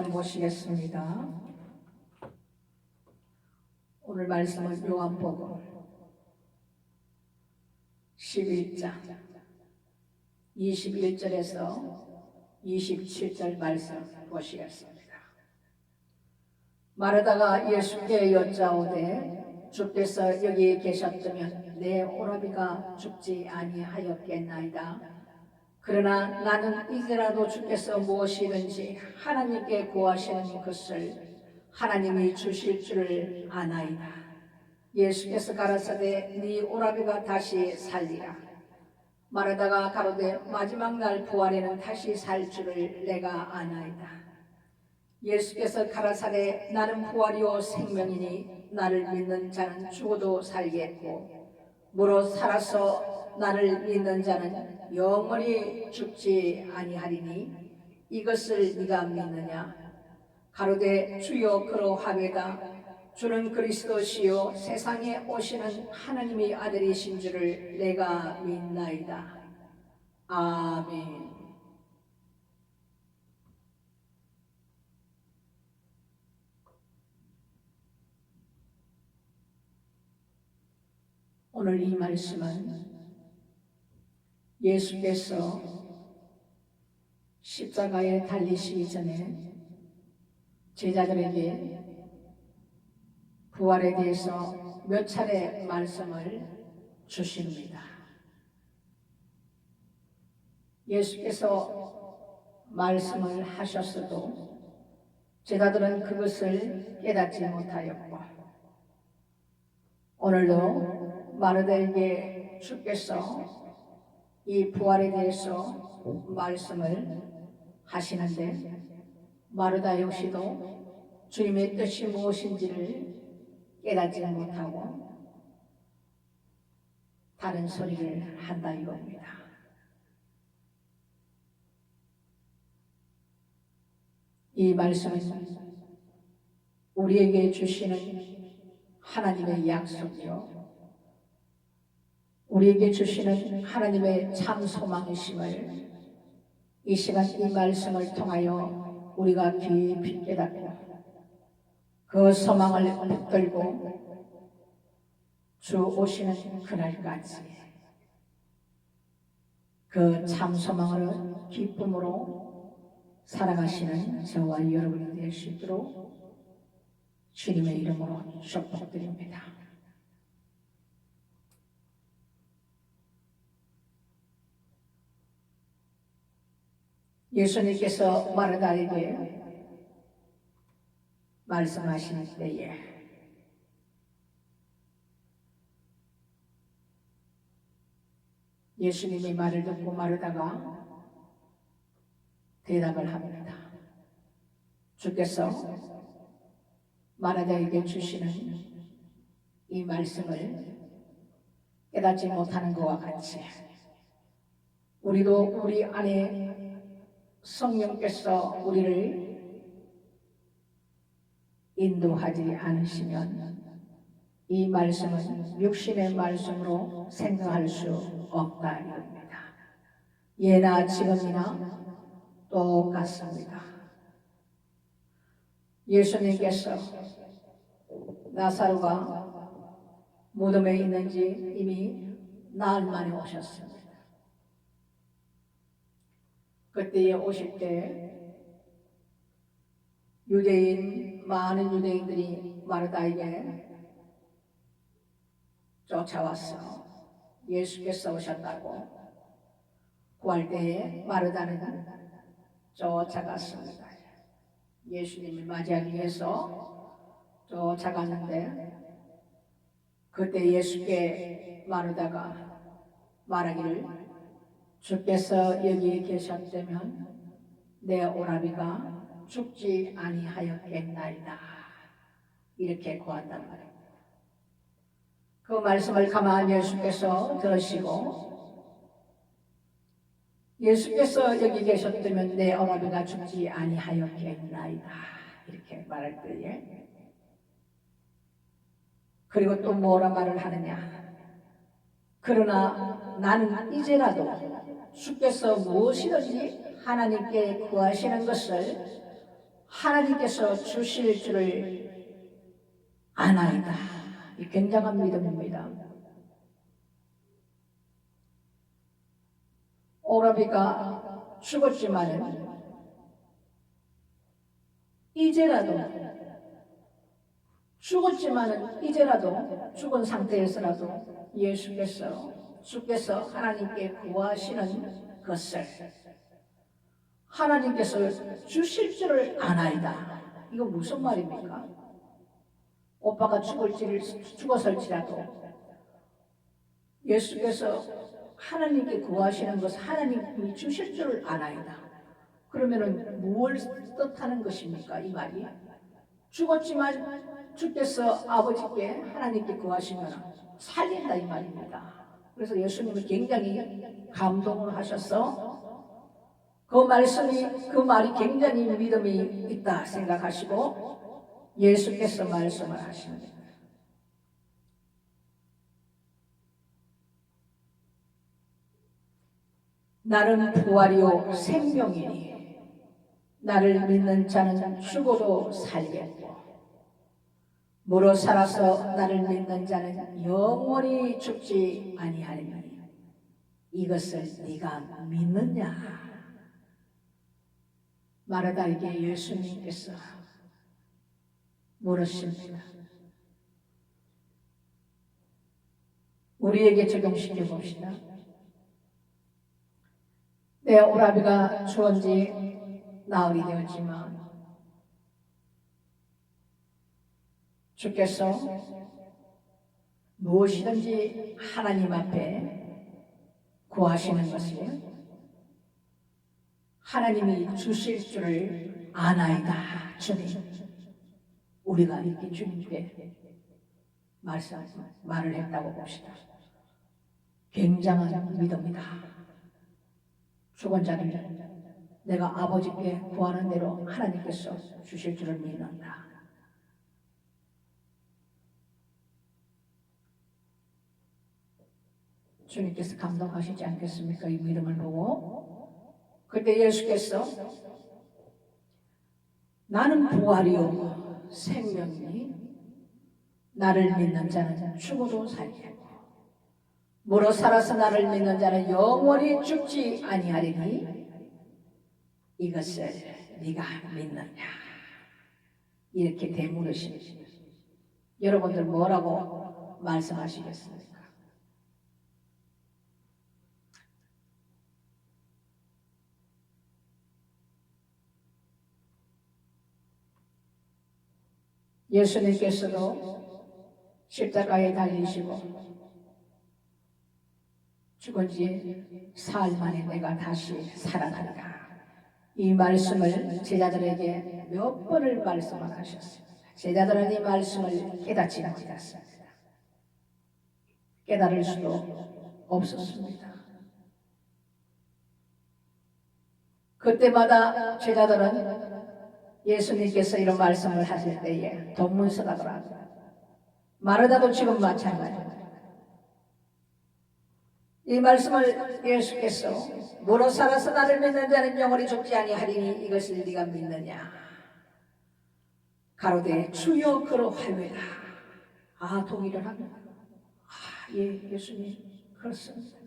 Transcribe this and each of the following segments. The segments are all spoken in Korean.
말씀 보시겠습니다. 오늘 말씀은 요한복음 11장 21절에서 27절 말씀 보시겠습니다. 마르다가 예수께 여짜오되 주께서 여기 계셨다면 내 오라비가 죽지 아니하였겠나이다. 그러나 나는 이제라도 주께서 무엇이든지 하나님께 구하시는 것을 하나님이 주실 줄을 아나이다. 예수께서 가라사대 네 오라비가 다시 살리라. 마르다가 가로되 마지막 날 부활에는 다시 살 줄을 내가 아나이다. 예수께서 가라사대 나는 부활이요 생명이니 나를 믿는 자는 죽어도 살겠고 무릇 살아서 나를 믿는 자는 영원히 죽지 아니하리니 이것을 네가 믿느냐? 가로되 주여 그러하외다. 주는 그리스도시요 세상에 오시는 하나님의 아들이신 줄을 내가 믿나이다. 아멘. 오늘 이 말씀은 예수께서 십자가에 달리시기 전에 제자들에게 부활에 대해서 몇 차례 말씀을 주십니다. 예수께서 말씀을 하셨어도 제자들은 그것을 깨닫지 못하였고 오늘도 마르다에게 주께서 이 부활에 대해서 말씀을 하시는데 마르다 역시도 주님의 뜻이 무엇인지를 깨닫지 못하고 다른 소리를 한다 이겁니다. 이 말씀은 우리에게 주시는 하나님의 약속이요 우리에게 주시는 하나님의 참 소망이심을 이 시간 이 말씀을 통하여 우리가 깊이 깨닫고 그 소망을 붙들고 주 오시는 그날까지 그 참 소망으로 기쁨으로 살아가시는 저와 여러분이 될 수 있도록 주님의 이름으로 축복드립니다. 예수님께서 마르다에게 말씀하신 때에 예수님의 말을 듣고 마르다가 대답을 합니다. 주께서 마르다에게 주시는 이 말씀을 깨닫지 못하는 것과 같이 우리도 우리 안에 성령께서 우리를 인도하지 않으시면 이 말씀은 육신의 말씀으로 생각할 수 없다 이겁니다. 예나 지금이나 똑같습니다. 예수님께서 나사로가 무덤에 있는지 이미 나흘 만에 오셨습니다. 그때에 오실 때 많은 유대인들이 마르다에게 쫓아왔어. 예수께서 오셨다고 구할 때에 마르다는 쫓아갔습니다. 예수님을 맞이하기 위해서 쫓아갔는데 그때 예수께 마르다가 말하기를 주께서 여기 계셨다면 내 오라비가 죽지 아니하였겠나이다. 이렇게 구한단 말입니다. 그 말씀을 가만히 예수께서 들으시고 예수께서 여기 계셨다면 내 오라비가 죽지 아니하였겠나이다. 이렇게 말할 때에 그리고 또 뭐라 말을 하느냐. 그러나 나는 이제라도 주께서 무엇이든지 하나님께 구하시는 것을 하나님께서 주실 줄을 아나이다. 이 굉장한 믿음입니다. 오라비가 죽었지만은 이제라도 죽은 상태에서라도 주께서 하나님께 구하시는 것을 하나님께서 주실 줄을 아나이다. 이거 무슨 말입니까? 오빠가 죽었을지라도 예수께서 하나님께 구하시는 것을 하나님이 주실 줄을 아나이다. 그러면은 무엇을 뜻하는 것입니까? 이 말이 죽었지만 주께서 아버지께 하나님께 구하시면 살린다 이 말입니다. 그래서 예수님은 굉장히 감동을 하셔서 그 말이 굉장히 믿음이 있다 생각하시고 예수께서 말씀을 하십니다. 나는 부활이요 생명이니 나를 믿는 자는 죽어도 살겠고 무릇 살아서 나를 믿는 자는 영원히 죽지 아니하리니 이것을 네가 믿느냐? 마르다에게 예수님께서 물으십니다. 우리에게 적용시켜 봅시다. 내 오라비가 죽은 지 나흘이 되었지만 주께서 무엇이든지 하나님 앞에 구하시는 것이 하나님이 주실 줄을 아나이다. 주님, 우리가 이렇게 주님께 말을 했다고 봅시다. 굉장한 믿음이다. 죽은 자를 내가 아버지께 구하는 대로 하나님께서 주실 줄을 믿는다. 주님께서 감동하시지 않겠습니까? 이 믿음을 보고. 그때 예수께서 나는 부활이요 생명이니 나를 믿는 자는 죽어도 살겠고 무릇 살아서 나를 믿는 자는 영원히 죽지 아니하리니 이것을 네가 믿느냐? 이렇게 되물으십니다. 여러분들 뭐라고 말씀하시겠습니까? 예수님께서도 십자가에 달리시고 죽은 지 사흘 만에 내가 다시 살아나리라. 이 말씀을 제자들에게 몇 번을 말씀을 하셨습니다. 제자들은 이 말씀을 깨닫지 못했습니다. 깨달을 수도 없었습니다. 그때마다 제자들은 예수님께서 이런 말씀을 하실 때에 동문서답을 마르다도 지금 마찬가지입니다. 이 말씀을 예수께서 무릇 살아서 나를 믿는 자는 영원히 죽지 아니하리니 이것을 네가 믿느냐? 가로되 주여 그러하오이다. 동의를 합니다. 예, 예수님 그렇습니다.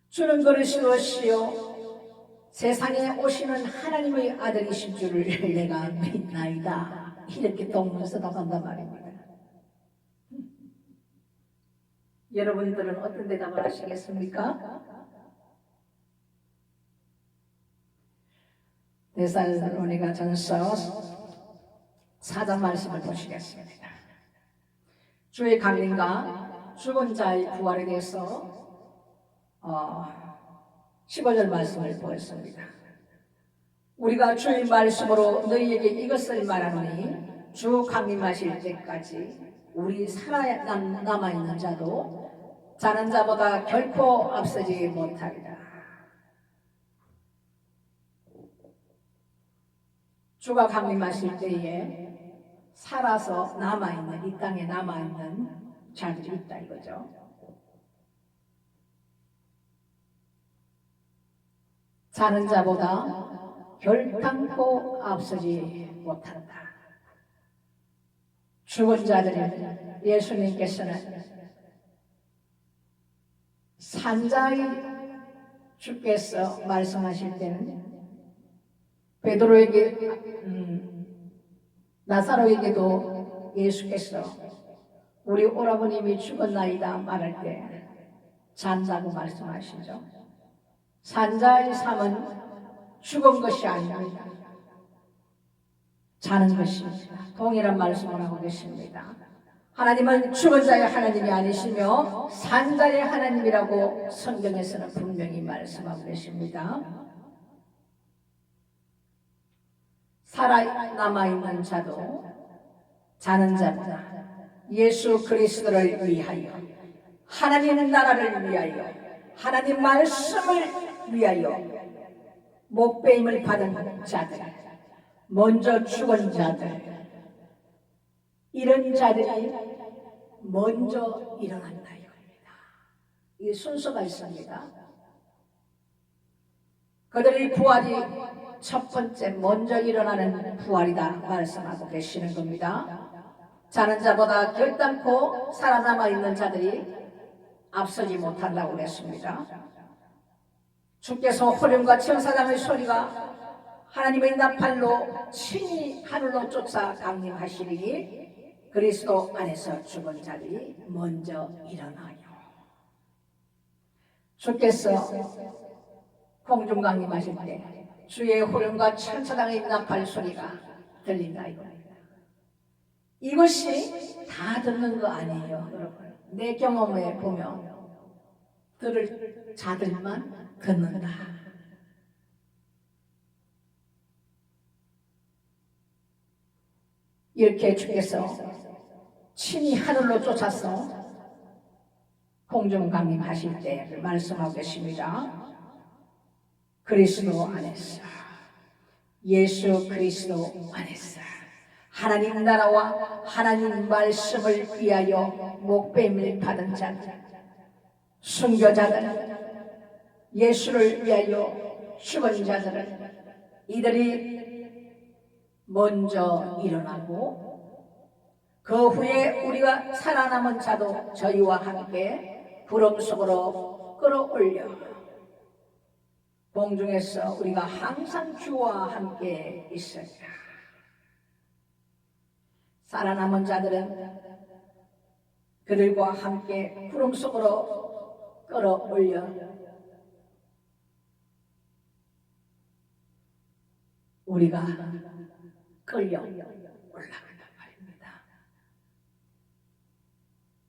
주는 그러시옵시오. 세상에 오시는 하나님의 아들이신 줄을 내가 믿나이다. 이렇게 동문서답한단 말입니다. 여러분들은 어떤 대답을 하시겠습니까? 데살로니가 전서 4장 말씀을 보시겠습니다. 주의 강림과 죽은 자의 부활에 대해서 15절 말씀을 보였습니다. 우리가 주의 말씀으로 너희에게 이것을 말하노니 주 강림하실 때까지 우리 남아있는 자도 자는 자보다 결코 앞서지 못하리라. 주가 강림하실 때에 살아서 남아있는, 이 땅에 남아있는 자들이 있다 이거죠. 자는 자보다 결단코 앞서지 못한다. 죽은 자들은 예수님께서는 산자의 주께서 말씀하실 때는 베드로에게 나사로에게도 예수께서 우리 오라버님이 죽었나이다 말할 때 잔다고 말씀하시죠. 산자의 삶은 죽은 것이 아닙니다. 자는 것입니다. 동일한 말씀을 하고 계십니다. 하나님은 죽은 자의 하나님이 아니시며 산 자의 하나님이라고 성경에서는 분명히 말씀하고 계십니다. 살아남아있는 자도 자는 자보다 예수 그리스도를 위하여, 하나님 나라를 위하여, 하나님 말씀을 위하여 목배임을 받은 자들, 먼저 죽은 자들, 이런 자들이 먼저 일어난다 이겁니다. 이 순서가 있습니다. 그들의 부활이 첫 번째 먼저 일어나는 부활이다 말씀하고 계시는 겁니다. 자는 자보다 결단코 살아남아 있는 자들이 앞서지 못한다고 그랬습니다. 주께서 호령과 천사장의 소리가 하나님의 나팔로 친히 하늘로 쫓아 강림하시리니 그리스도 안에서 죽은 자들이 먼저 일어나요. 주께서 공중 강림하실 때 주의 호령과 천사장의 나팔 소리가 들린다 이겁니다. 이것이 다 듣는 거 아니에요, 여러분. 내 경험에 보면 들을 자들만 듣는다. 이렇게 주께서 친히 하늘로 쫓아서 공중 강림하실 때 말씀하고 계십니다. 그리스도 안에서, 예수 그리스도 안에서 하나님 나라와 하나님 말씀을 위하여 목배임을 받은 자들, 순교자들, 예수를 위하여 죽은 자들은 이들이 먼저 일어나고 그 후에 우리가 살아남은 자도 저희와 함께 구름 속으로 끌어올려 공중에서 우리가 항상 주와 함께 있으리라. 살아남은 자들은 그들과 함께 구름 속으로 끌어올려 우리가 끌려 올라간단 말입니다.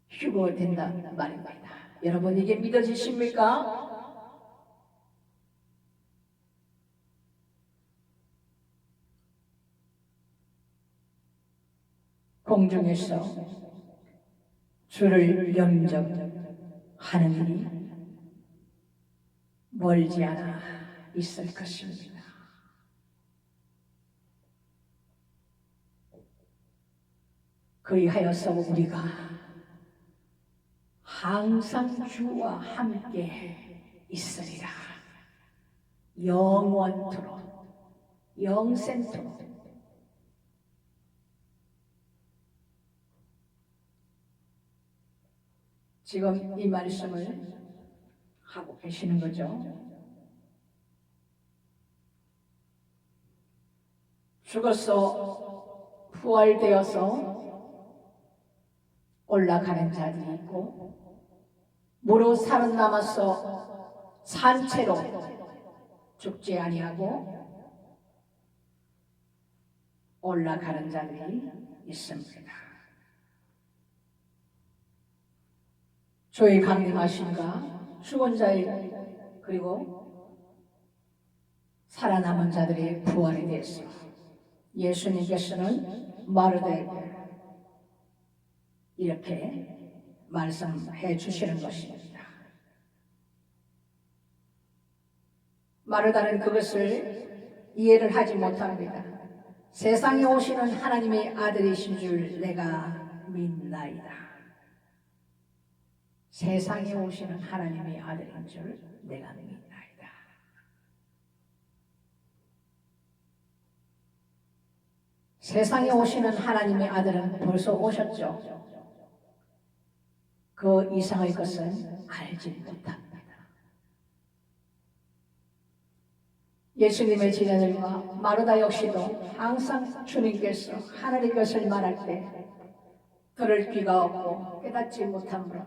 휴거된단 말입니다. 여러분 이게 믿어지십니까? 공중에서 주를 영접하는 일이 멀지 않아 있을 것입니다. 그리하여서 우리가 항상 주와 함께 있으리라. 영원토록, 영생토록. 지금 이 말씀을 하고 계시는 거죠. 죽어서 부활되어서 올라가는 자들이 있고 무로 살아남아서 산채로 죽지 아니하고 올라가는 자들이 있습니다. 주의 강림하심과 죽은 자의 그리고 살아남은 자들의 부활에 대해서 예수님께서는 마르다에게 이렇게 말씀해 주시는 것입니다. 마르다는 그것을 이해를 하지 못합니다. 세상에 오시는 하나님의 아들이신 줄 내가 믿나이다. 세상에 오시는 하나님의 아들인 줄 내가 믿나이다. 세상에 오시는 하나님의 아들은 벌써 오셨죠. 그 이상의 것은 알지 못합니다. 예수님의 제자들과 마르다 역시도 항상 주님께서 하늘의 것을 말할 때 들을 귀가 없고 깨닫지 못하므로,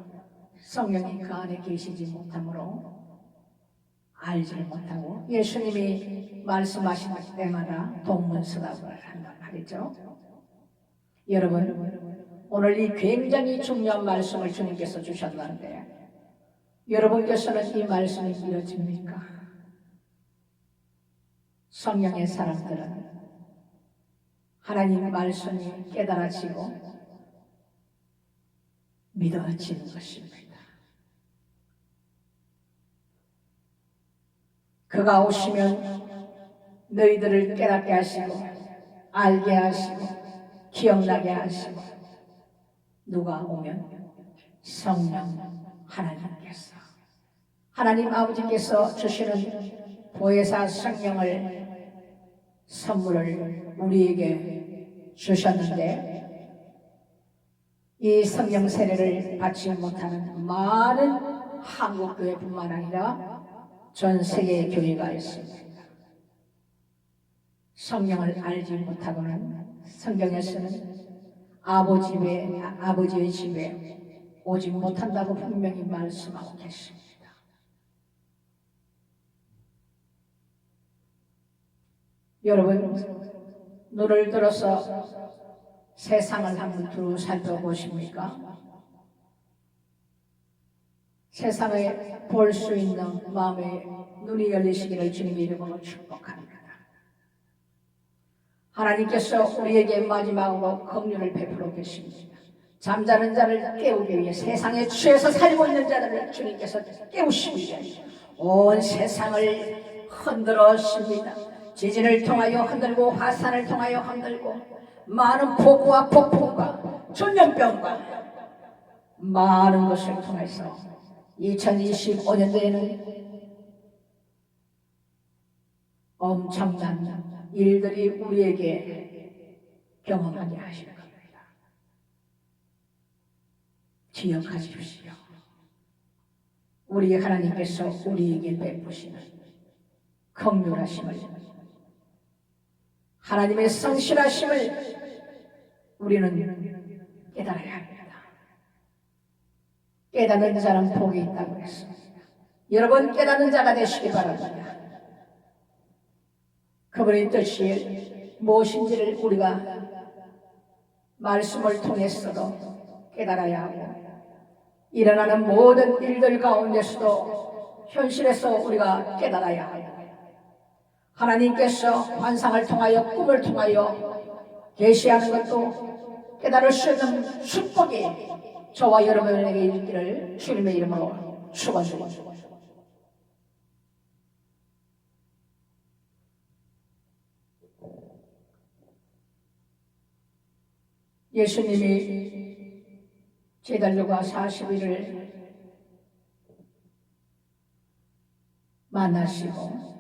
성령이 그 안에 계시지 못하므로 알지를 못하고 예수님이 말씀하실 때마다 동문서답을 한단 말이죠. 여러분, 오늘 이 굉장히 중요한 말씀을 주님께서 주셨는데 여러분께서는 이 말씀이 이루어집니까? 성령의 사람들은 하나님의 말씀이 깨달아지고 믿어지는 것입니다. 그가 오시면 너희들을 깨닫게 하시고 알게 하시고 기억나게 하시고, 누가 오면? 성령 하나님께서, 하나님 아버지께서 주시는 보혜사 성령을 선물을 우리에게 주셨는데, 이 성령 세례를 받지 못하는 많은 한국교회뿐만 아니라 전 세계 교회가 있습니다. 성령을 알지 못하고는 성경에서는 아버지의 집에 오지 못한다고 분명히 말씀하고 계십니다. 여러분, 눈을 들어서 세상을 한번 두루 살펴보십니까? 세상을 볼 수 있는 마음의 눈이 열리시기를 주님의 이름으로 축복합니다. 하나님께서 우리에게 마지막으로 긍휼을 베풀어 계십니다. 잠자는 자를 깨우기 위해, 세상에 취해서 살고 있는 자들을 주님께서 깨우시기 위해 온 세상을 흔들었습니다. 지진을 통하여 흔들고 화산을 통하여 흔들고 많은 폭우와 폭풍과 전염병과 많은 것을 통해서 2025년도에는 엄청난 일들이 우리에게 경험하게 하실 겁니다. 기억하십시오. 우리 하나님께서 우리에게 베푸시는 긍휼하심을, 하나님의 성실하심을 우리는 깨달아야 합니다. 깨닫는 자는 복이 있다고 했습니다. 여러분, 깨닫는 자가 되시기 바랍니다. 그분의 뜻이 무엇인지를 우리가 말씀을 통해서도 깨달아야 하고, 일어나는 모든 일들 가운데서도 현실에서 우리가 깨달아야 하고, 하나님께서 환상을 통하여 꿈을 통하여 계시하는 것도 깨달을 수 있는 축복이 저와 여러분에게 있기를 주님의 이름으로 축원드립니다. 예수님이 제자들과 40일을 만나시고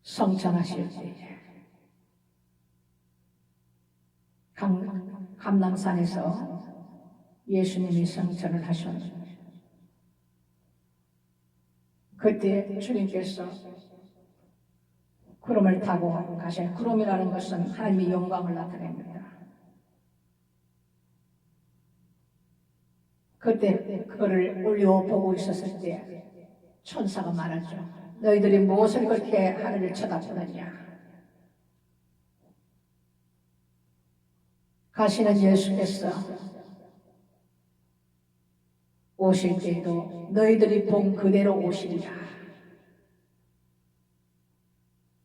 성천하실 때에 감람산에서 예수님이 성천을 하셨는데, 그때 주님께서 구름을 타고 가신, 구름이라는 것은 하나님의 영광을 나타냅니다. 그때 그거를 올려보고 있었을 때 천사가 말하죠. 너희들이 무엇을 그렇게 하늘을 쳐다보느냐. 가시는 예수께서 오실 때에도 너희들이 본 그대로 오시리라.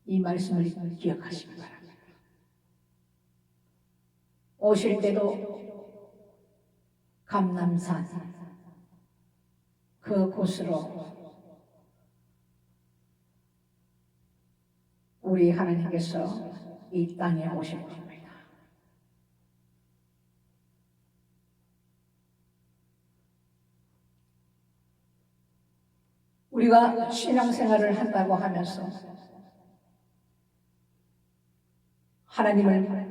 이 말씀을 기억하시기 바랍니다. 오실 때도 감람산 그곳으로 우리 하나님께서 이 땅에 오실 겁니다. 우리가 신앙생활을 한다고 하면서 하나님을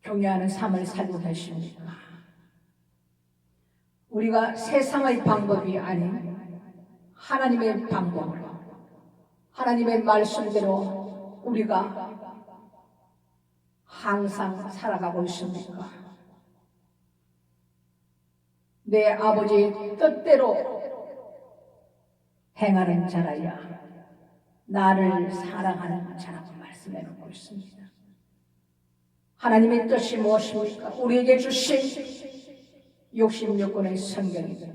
경외하는 삶을 살고 계십니까? 우리가 세상의 방법이 아닌 하나님의 방법으로, 하나님의 말씀대로 우리가 항상 살아가고 있습니까? 내 아버지 뜻대로 행하는 자라야 나를 사랑하는 자라고 말씀해 놓고 있습니다. 하나님의 뜻이 무엇입니까? 우리에게 주신 66권의 성경입니다.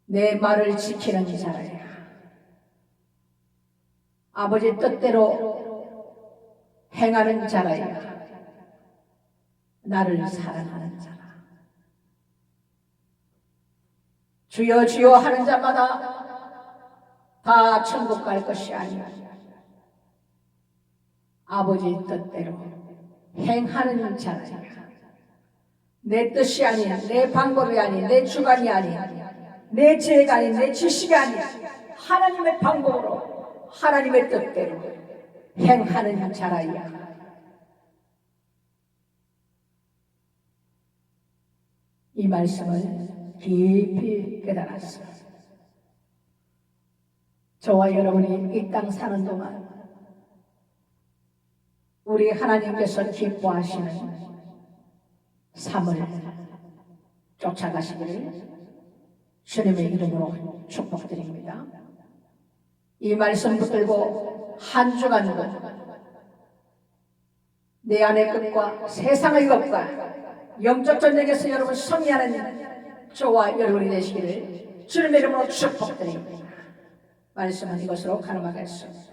내 말을 지키는 자라야 아버지 뜻대로 행하는 자라야 나를 사랑하는 자라. 주여 주여 하는 자마다 다 천국 갈 것이 아니라 아버지 뜻대로 행하는 자라야 내 뜻이 아닌, 내 방법이 아닌, 내 주관이 아닌, 내 지혜가 아닌, 내 지식이 아닌 하나님의 방법으로 하나님의 뜻대로 행하는 자라야 이 말씀을 깊이 깨달았습니다. 저와 여러분이 이 땅 사는 동안 우리 하나님께서 기뻐하시는 삶을 쫓아가시기를 주님의 이름으로 축복드립니다. 이 말씀 붙들고 한 주간도 내 안의 것과 세상의 것과 영적 전쟁에서 여러분 승리하는 저와 여러분이 되시기를 주님의 이름으로 축복드립니다. 말씀은 이것으로 가름하겠습니다.